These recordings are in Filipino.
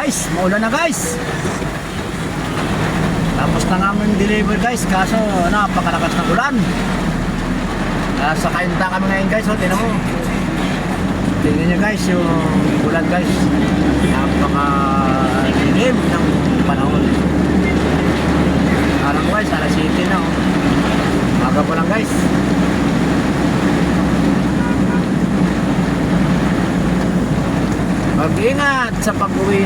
Guys, maulan na guys. Tapos na namin deliver guys, kaso napakalakas ng ulan. Nasa Kainta kami ngayon guys, o tinan mo. Tingnan nyo guys yung ulan guys. Napakalilim ng panahon. Alam mo guys, alas 7 na oh. Maga po lang guys. Mag-ingat sa pag-uwi,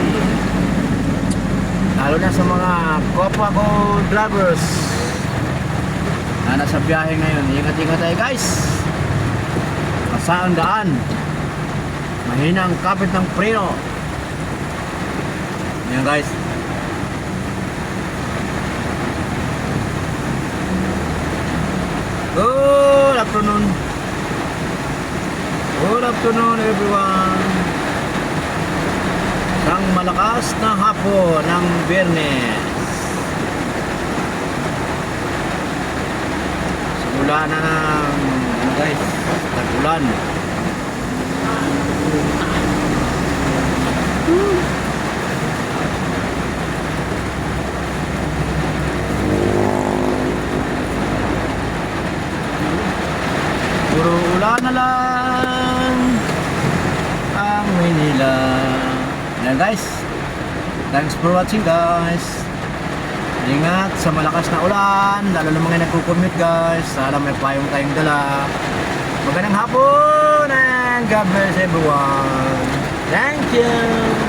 lalo na sa mga Copa Gold lovers na nasa biyahe ngayon. Ingat-ingat tayo guys. Masaan daan, mahinang kapit ng preno. Yan guys. Good afternoon. Good afternoon everyone. Ang malakas na hapon ng Biyernes. Simula na ng guys, tag-ulan. Puro ulan na lang ang Manila. Yan guys, thanks for watching guys. Ingat sa malakas na ulan, lalo na mga nagko-commute guys. Sana may payong tayong dala. Magandang hapon and God bless everyone. Thank you.